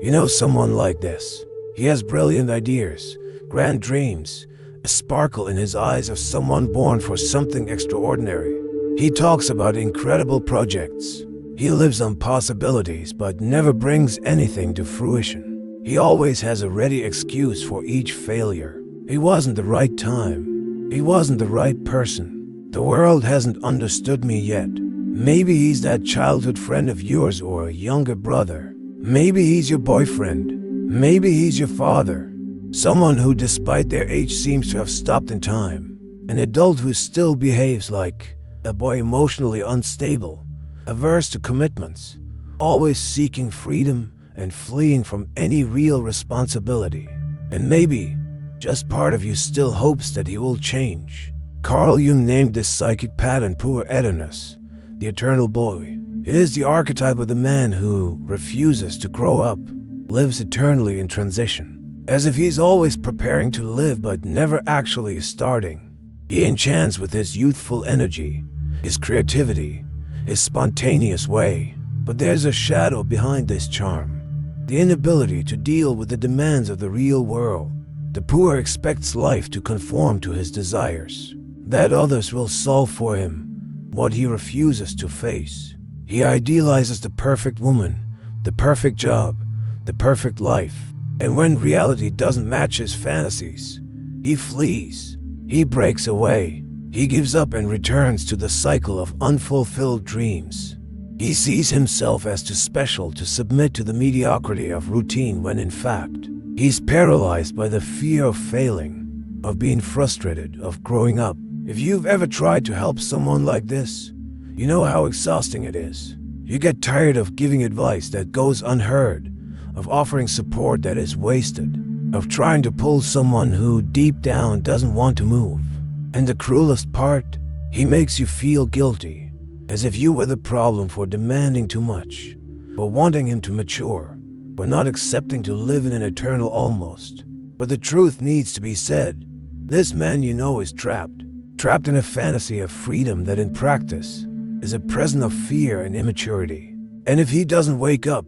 You know someone like this. He has brilliant ideas, grand dreams, a sparkle in his eyes of someone born for something extraordinary. He talks about incredible projects. He lives on possibilities but never brings anything to fruition. He always has a ready excuse for each failure. It wasn't the right time. He wasn't the right person. The world hasn't understood me yet. Maybe he's that childhood friend of yours or a younger brother. Maybe he's your boyfriend. Maybe he's your father. Someone who despite their age seems to have stopped in time. An adult who still behaves like a boy, emotionally unstable, averse to commitments, always seeking freedom and fleeing from any real responsibility. And maybe just part of you still hopes that he will change. Carl Jung named this psychic pattern poor Oedipus, the eternal boy. It is the archetype of the man who refuses to grow up, lives eternally in transition, as if he's always preparing to live but never actually starting. He enchants with his youthful energy, his creativity, his spontaneous way. But there's a shadow behind this charm, the inability to deal with the demands of the real world. The poor expects life to conform to his desires, that others will solve for him what he refuses to face. He idealizes the perfect woman, the perfect job, the perfect life. And when reality doesn't match his fantasies, he flees, he breaks away, he gives up and returns to the cycle of unfulfilled dreams. He sees himself as too special to submit to the mediocrity of routine when in fact, he's paralyzed by the fear of failing, of being frustrated, of growing up. If you've ever tried to help someone like this, you know how exhausting it is. You get tired of giving advice that goes unheard, of offering support that is wasted, of trying to pull someone who deep down doesn't want to move. And the cruelest part, he makes you feel guilty, as if you were the problem for demanding too much, for wanting him to mature, for not accepting to live in an eternal almost. But the truth needs to be said. This man you know is trapped in a fantasy of freedom that in practice is a prison of fear and immaturity. And if he doesn't wake up,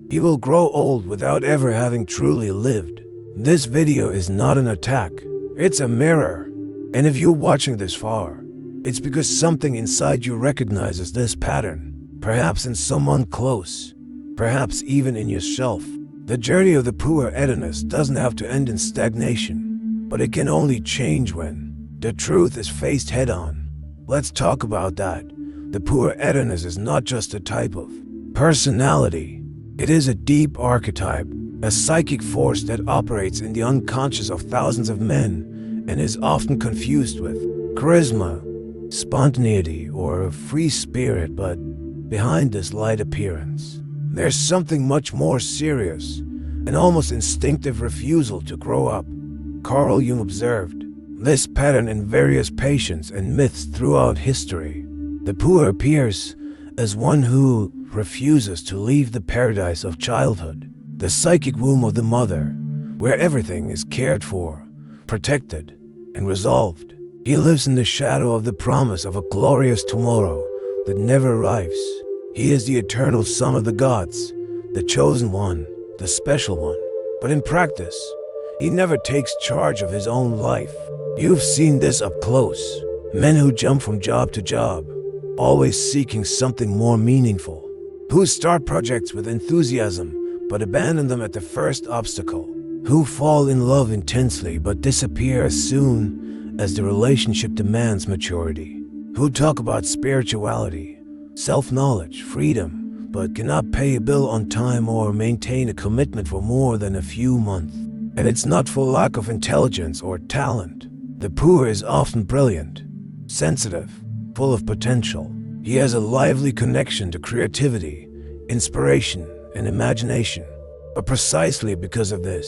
he will grow old without ever having truly lived. This video is not an attack, it's a mirror. And if you're watching this far, it's because something inside you recognizes this pattern, perhaps in someone close, perhaps even in yourself. The journey of the poor Oedipus doesn't have to end in stagnation, but it can only change when the truth is faced head-on. Let's talk about that. The poor Oedipus is not just a type of personality. It is a deep archetype, a psychic force that operates in the unconscious of thousands of men and is often confused with charisma, spontaneity, or a free spirit. But behind this light appearance, there's something much more serious, an almost instinctive refusal to grow up. Carl Jung observed this pattern in various patients and myths throughout history. The poor appears as one who refuses to leave the paradise of childhood, the psychic womb of the mother, where everything is cared for, protected, and resolved. He lives in the shadow of the promise of a glorious tomorrow that never arrives. He is the eternal son of the gods, the chosen one, the special one. But in practice, he never takes charge of his own life. You've seen this up close. Men who jump from job to job, always seeking something more meaningful, who start projects with enthusiasm but abandon them at the first obstacle, who fall in love intensely but disappear as soon as the relationship demands maturity, who talk about spirituality, self-knowledge, freedom, but cannot pay a bill on time or maintain a commitment for more than a few months. And it's not for lack of intelligence or talent. The poor is often brilliant, sensitive, full of potential. He has a lively connection to creativity, inspiration, and imagination. But precisely because of this,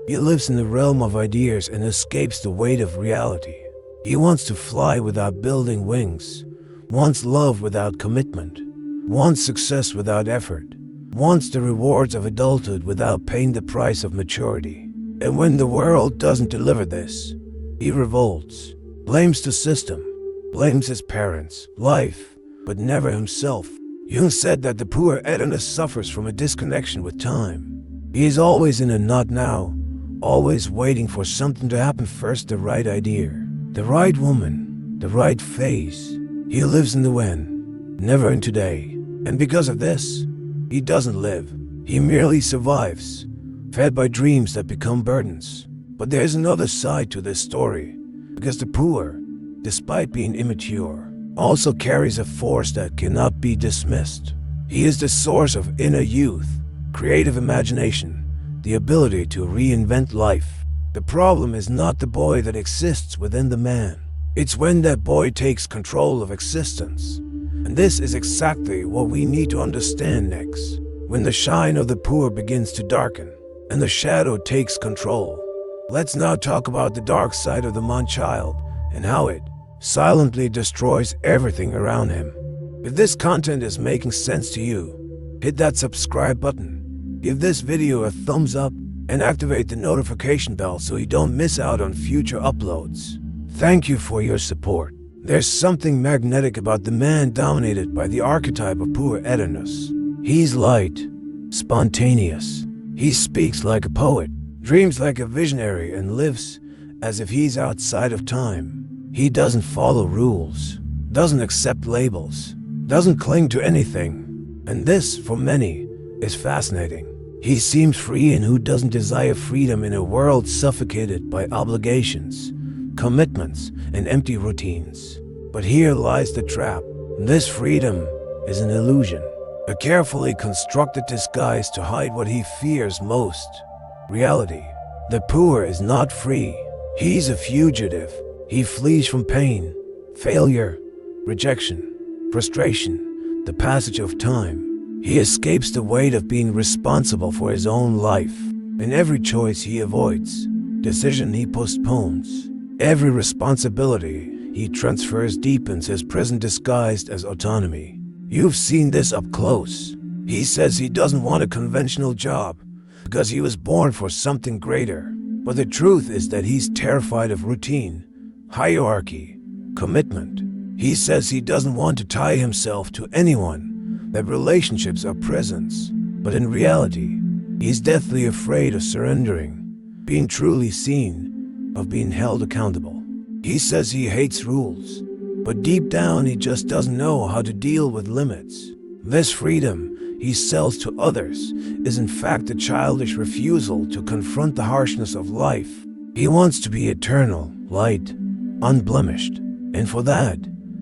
he lives in the realm of ideas and escapes the weight of reality. He wants to fly without building wings, wants love without commitment, wants success without effort, wants the rewards of adulthood without paying the price of maturity. And when the world doesn't deliver this, he revolts, blames the system, blames his parents, life, but never himself. Jung said that the poor Oedipus suffers from a disconnection with time. He is always in a not now, always waiting for something to happen first, the right idea, the right woman, the right phase. He lives in the when, never in today. And because of this, he doesn't live. He merely survives, fed by dreams that become burdens. But there's another side to this story, because the poor, despite being immature, also carries a force that cannot be dismissed. He is the source of inner youth, creative imagination, the ability to reinvent life. The problem is not the boy that exists within the man. It's when that boy takes control of existence. And this is exactly what we need to understand next. When the shine of the poor begins to darken, and the shadow takes control. Let's now talk about the dark side of the man-child, and how it silently destroys everything around him. If this content is making sense to you, hit that subscribe button, give this video a thumbs up, and activate the notification bell so you don't miss out on future uploads. Thank you for your support. There's something magnetic about the man dominated by the archetype of poor Oedipus. He's light, spontaneous. He speaks like a poet, dreams like a visionary, and lives as if he's outside of time. He doesn't follow rules, doesn't accept labels, doesn't cling to anything. And this, for many, is fascinating. He seems free, and who doesn't desire freedom in a world suffocated by obligations, commitments, and empty routines? But here lies the trap. This freedom is an illusion, a carefully constructed disguise to hide what he fears most. Reality. The poor is not free. He's a fugitive. He flees from pain, failure, rejection, frustration, the passage of time. He escapes the weight of being responsible for his own life. In every choice he avoids, decision he postpones, every responsibility he transfers deepens his prison disguised as autonomy. You've seen this up close. He says he doesn't want a conventional job because he was born for something greater. But the truth is that he's terrified of routine, hierarchy, commitment. He says he doesn't want to tie himself to anyone, that relationships are prisons. But in reality, he's deathly afraid of surrendering, being truly seen, of being held accountable. He says he hates rules, but deep down he just doesn't know how to deal with limits. This freedom he sells to others is in fact a childish refusal to confront the harshness of life. He wants to be eternal, light, unblemished, and for that,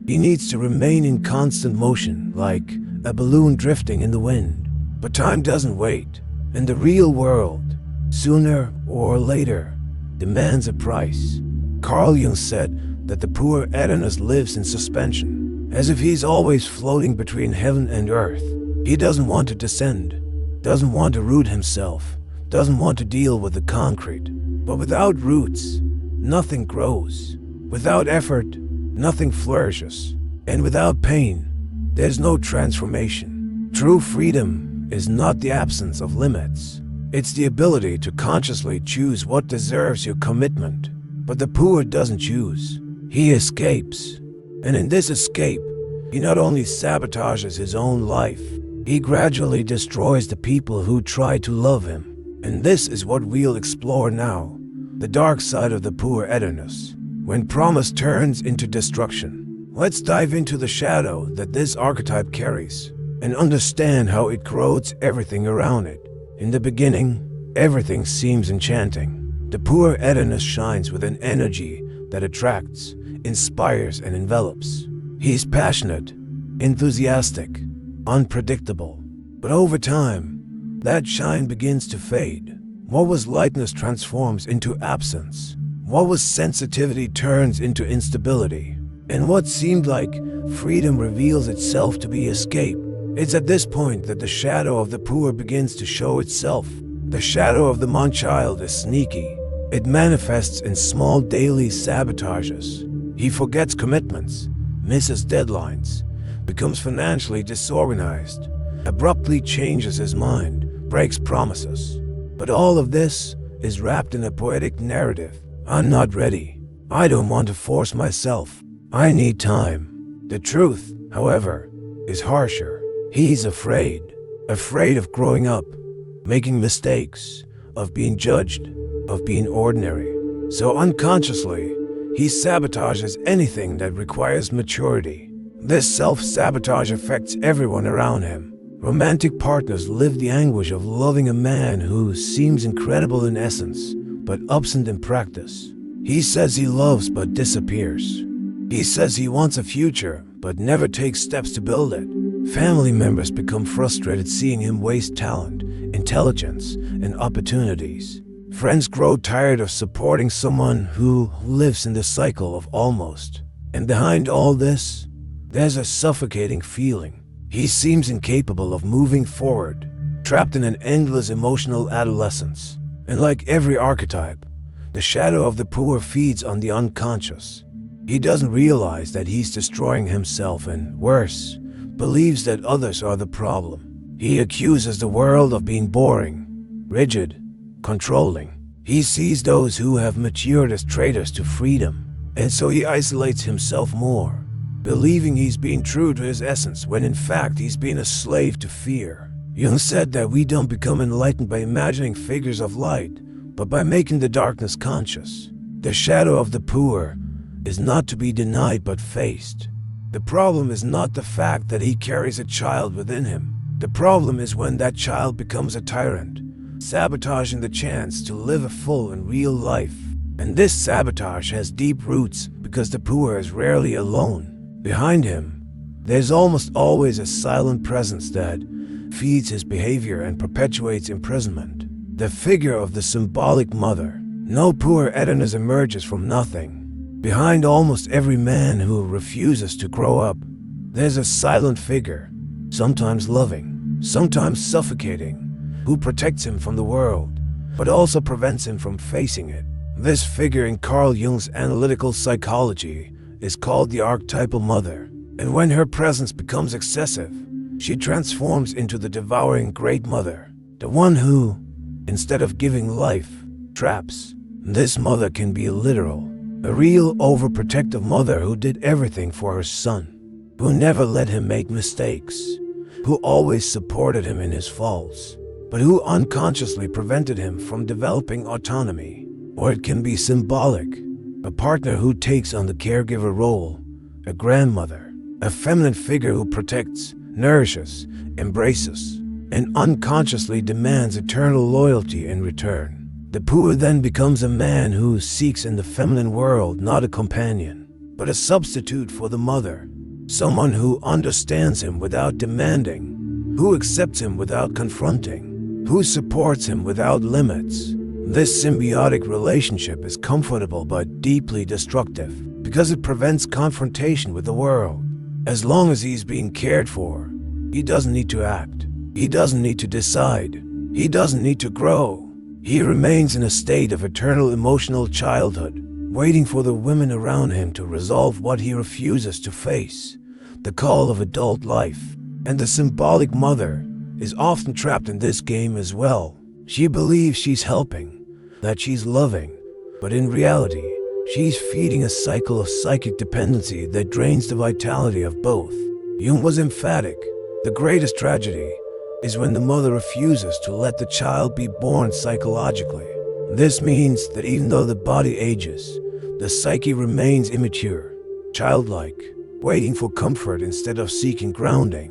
he needs to remain in constant motion, like a balloon drifting in the wind. But time doesn't wait, and the real world, sooner or later, demands a price. Carl Jung said that the poor Oedipus lives in suspension, as if he's always floating between heaven and earth. He doesn't want to descend, doesn't want to root himself, doesn't want to deal with the concrete. But without roots, nothing grows. Without effort, nothing flourishes. And without pain, there's no transformation. True freedom is not the absence of limits. It's the ability to consciously choose what deserves your commitment. But the poor doesn't choose. He escapes. And in this escape, he not only sabotages his own life, he gradually destroys the people who try to love him. And this is what we'll explore now. The dark side of the poor Oedipus. When promise turns into destruction. Let's dive into the shadow that this archetype carries and understand how it corrodes everything around it. In the beginning, everything seems enchanting. The poor Oedipus shines with an energy that attracts, inspires, and envelops. He's passionate, enthusiastic, unpredictable. But over time, that shine begins to fade. What was lightness transforms into absence. What was sensitivity turns into instability. And what seemed like freedom reveals itself to be escape. It's at this point that the shadow of the poor begins to show itself. The shadow of the man-child is sneaky. It manifests in small daily sabotages. He forgets commitments, misses deadlines, becomes financially disorganized, abruptly changes his mind, breaks promises. But all of this is wrapped in a poetic narrative. I'm not ready. I don't want to force myself. I need time. The truth, however, is harsher. He's afraid of growing up, making mistakes, of being judged, of being ordinary. So unconsciously, he sabotages anything that requires maturity. This self-sabotage affects everyone around him. Romantic partners live the anguish of loving a man who seems incredible in essence, but absent in practice. He says he loves but disappears. He says he wants a future, but never takes steps to build it. Family members become frustrated seeing him waste talent, intelligence, and opportunities. Friends grow tired of supporting someone who lives in the cycle of almost. And behind all this, there's a suffocating feeling. He seems incapable of moving forward, trapped in an endless emotional adolescence. And like every archetype, the shadow of the poor feeds on the unconscious. He doesn't realize that he's destroying himself and, worse, believes that others are the problem. He accuses the world of being boring, rigid, controlling. He sees those who have matured as traitors to freedom, and so he isolates himself more, believing he's being true to his essence when in fact he's been a slave to fear. Jung said that we don't become enlightened by imagining figures of light, but by making the darkness conscious. The shadow of the poor is not to be denied but faced. The problem is not the fact that he carries a child within him. The problem is when that child becomes a tyrant, sabotaging the chance to live a full and real life. And this sabotage has deep roots because the poor is rarely alone. Behind him, there's almost always a silent presence that feeds his behavior and perpetuates imprisonment. The figure of the symbolic mother. No poor Adonis emerges from nothing. Behind almost every man who refuses to grow up, there's a silent figure, sometimes loving, sometimes suffocating, who protects him from the world, but also prevents him from facing it. This figure in Carl Jung's analytical psychology is called the archetypal mother, and when her presence becomes excessive, she transforms into the devouring great mother, the one who, instead of giving life, traps. This mother can be literal, a real overprotective mother who did everything for her son, who never let him make mistakes, who always supported him in his faults, but who unconsciously prevented him from developing autonomy. Or it can be symbolic, a partner who takes on the caregiver role, a grandmother, a feminine figure who protects, nourishes, embraces, and unconsciously demands eternal loyalty in return. The poor then becomes a man who seeks in the feminine world not a companion, but a substitute for the mother, someone who understands him without demanding, who accepts him without confronting, who supports him without limits. This symbiotic relationship is comfortable but deeply destructive because it prevents confrontation with the world. As long as he's being cared for, he doesn't need to act. He doesn't need to decide. He doesn't need to grow. He remains in a state of eternal emotional childhood, waiting for the women around him to resolve what he refuses to face, the call of adult life. And the symbolic mother is often trapped in this game as well. She believes she's helping, that she's loving, but in reality, she's feeding a cycle of psychic dependency that drains the vitality of both. Jung was emphatic. The greatest tragedy is when the mother refuses to let the child be born psychologically. This means that even though the body ages, the psyche remains immature, childlike, waiting for comfort instead of seeking grounding.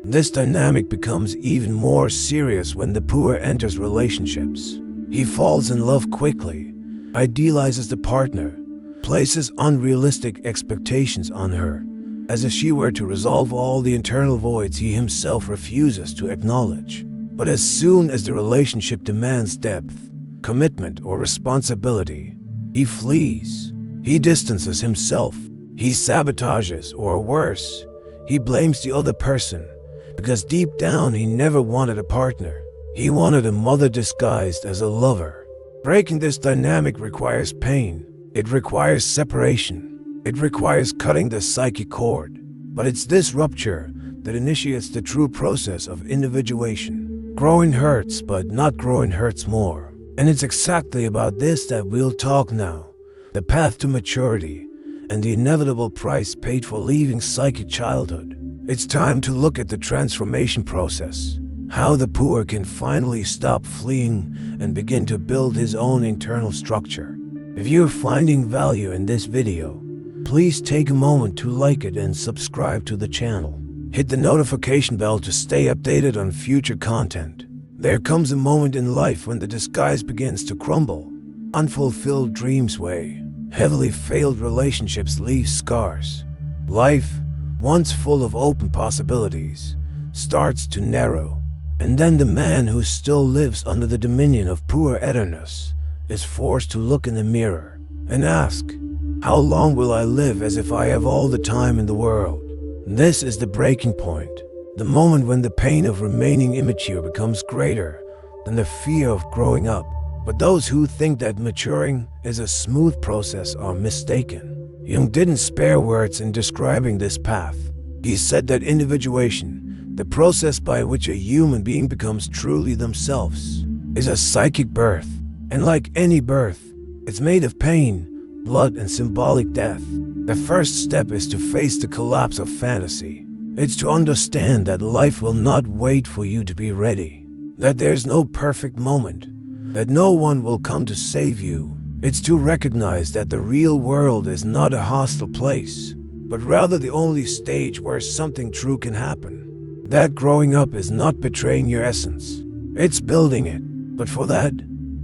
This dynamic becomes even more serious when the poor enters relationships. He falls in love quickly, idealizes the partner, places unrealistic expectations on her, as if she were to resolve all the internal voids he himself refuses to acknowledge. But as soon as the relationship demands depth, commitment, or responsibility, he flees. He distances himself. He sabotages, or worse, he blames the other person, because deep down he never wanted a partner. He wanted a mother disguised as a lover. Breaking this dynamic requires pain. It requires separation. It requires cutting the psychic cord. But it's this rupture that initiates the true process of individuation. Growing hurts, but not growing hurts more. And it's exactly about this that we'll talk now. The path to maturity and the inevitable price paid for leaving psychic childhood. It's time to look at the transformation process. how the poor can finally stop fleeing and begin to build his own internal structure. If you're finding value in this video, please take a moment to like it and subscribe to the channel. Hit the notification bell to stay updated on future content. There comes a moment in life when the disguise begins to crumble. Unfulfilled dreams weigh. Heavily failed relationships leave scars. Life, once full of open possibilities, starts to narrow. And then the man who still lives under the dominion of poor otherness is forced to look in the mirror and ask, how long will I live as if I have all the time in the world? This is the breaking point, the moment when the pain of remaining immature becomes greater than the fear of growing up. But those who think that maturing is a smooth process are mistaken. Jung didn't spare words in describing this path. He said that individuation, the process by which a human being becomes truly themselves, is a psychic birth. And like any birth, it's made of pain, blood, and symbolic death. The first step is to face the collapse of fantasy. It's to understand that life will not wait for you to be ready, that there's no perfect moment, that no one will come to save you. It's to recognize that the real world is not a hostile place, but rather the only stage where something true can happen. That growing up is not betraying your essence, it's building it. But for that,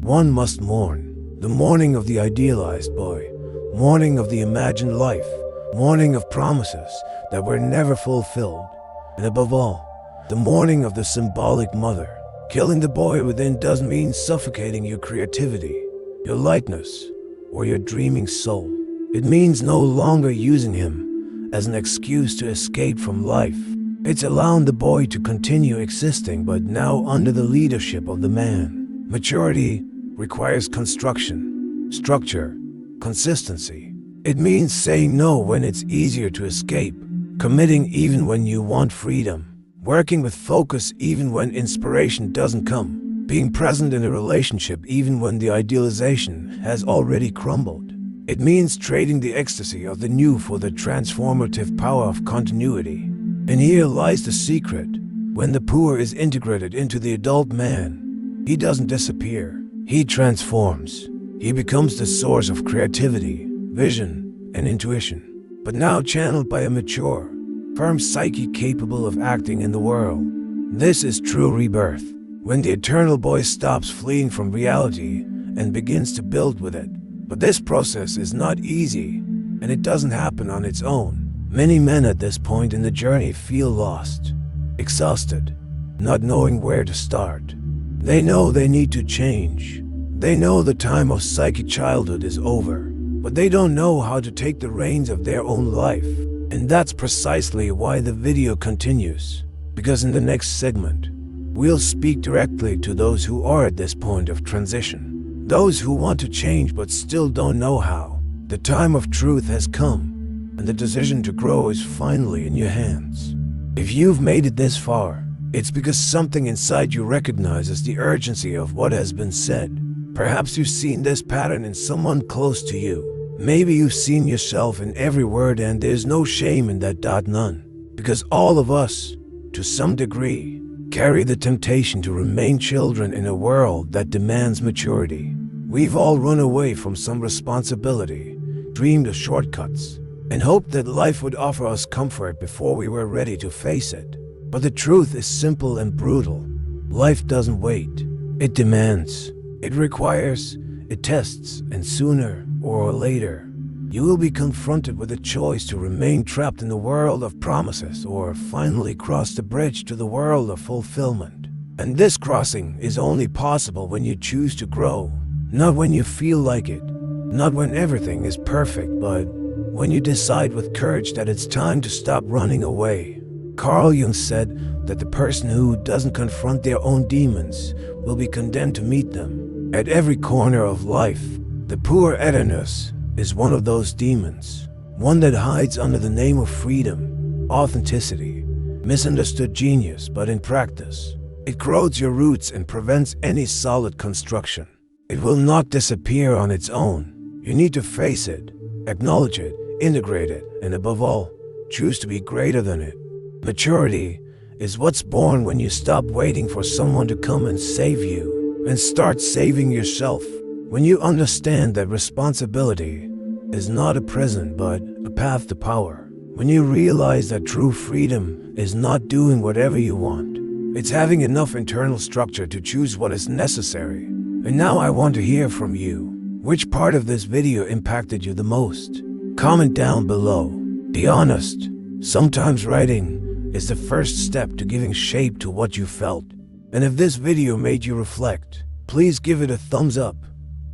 one must mourn. The mourning of the idealized boy, mourning of the imagined life, mourning of promises that were never fulfilled, and above all, the mourning of the symbolic mother. Killing the boy within doesn't mean suffocating your creativity, your lightness, or your dreaming soul. It means no longer using him as an excuse to escape from life. It's allowing the boy to continue existing, but now under the leadership of the man. Maturity requires construction, structure, consistency. It means saying no when it's easier to escape, committing even when you want freedom, working with focus even when inspiration doesn't come, being present in a relationship even when the idealization has already crumbled. It means trading the ecstasy of the new for the transformative power of continuity. And here lies the secret. When the poor is integrated into the adult man, he doesn't disappear. He transforms. He becomes the source of creativity, vision, and intuition, but now channeled by a mature, firm psyche capable of acting in the world. This is true rebirth, when the eternal boy stops fleeing from reality and begins to build with it. But this process is not easy, and it doesn't happen on its own. Many men at this point in the journey feel lost, exhausted, not knowing where to start. They know they need to change. They know the time of psychic childhood is over, but they don't know how to take the reins of their own life. And that's precisely why the video continues, because in the next segment, we'll speak directly to those who are at this point of transition, those who want to change but still don't know how. The time of truth has come, and the decision to grow is finally in your hands. If you've made it this far, it's because something inside you recognizes the urgency of what has been said. Perhaps you've seen this pattern in someone close to you. Maybe you've seen yourself in every word, and there's no shame in that. None. Because all of us, to some degree, carry the temptation to remain children in a world that demands maturity. We've all run away from some responsibility, dreamed of shortcuts, and hoped that life would offer us comfort before we were ready to face it. But the truth is simple and brutal. Life doesn't wait. It demands. It requires. It tests. And sooner or later, you will be confronted with a choice to remain trapped in the world of promises or finally cross the bridge to the world of fulfillment. And this crossing is only possible when you choose to grow. Not when you feel like it. Not when everything is perfect, but when you decide with courage that it's time to stop running away. Carl Jung said that the person who doesn't confront their own demons will be condemned to meet them. At every corner of life, the poor otherness is one of those demons, one that hides under the name of freedom, authenticity, misunderstood genius, but in practice, it corrodes your roots and prevents any solid construction. It will not disappear on its own. You need to face it, acknowledge it, integrate it, and above all, choose to be greater than it. Maturity is what's born when you stop waiting for someone to come and save you and start saving yourself. When you understand that responsibility is not a prison but a path to power. When you realize that true freedom is not doing whatever you want. It's having enough internal structure to choose what is necessary. And now I want to hear from you. Which part of this video impacted you the most? Comment down below. Be honest. Sometimes writing is the first step to giving shape to what you felt. And if this video made you reflect, please give it a thumbs up.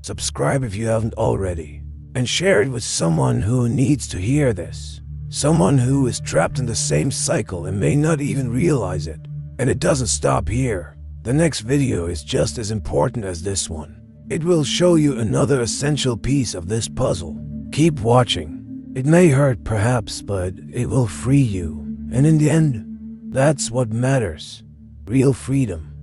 Subscribe if you haven't already. And share it with someone who needs to hear this. Someone who is trapped in the same cycle and may not even realize it. And it doesn't stop here. The next video is just as important as this one. It will show you another essential piece of this puzzle. Keep watching. It may hurt perhaps, but it will free you. And in the end, that's what matters. Real freedom.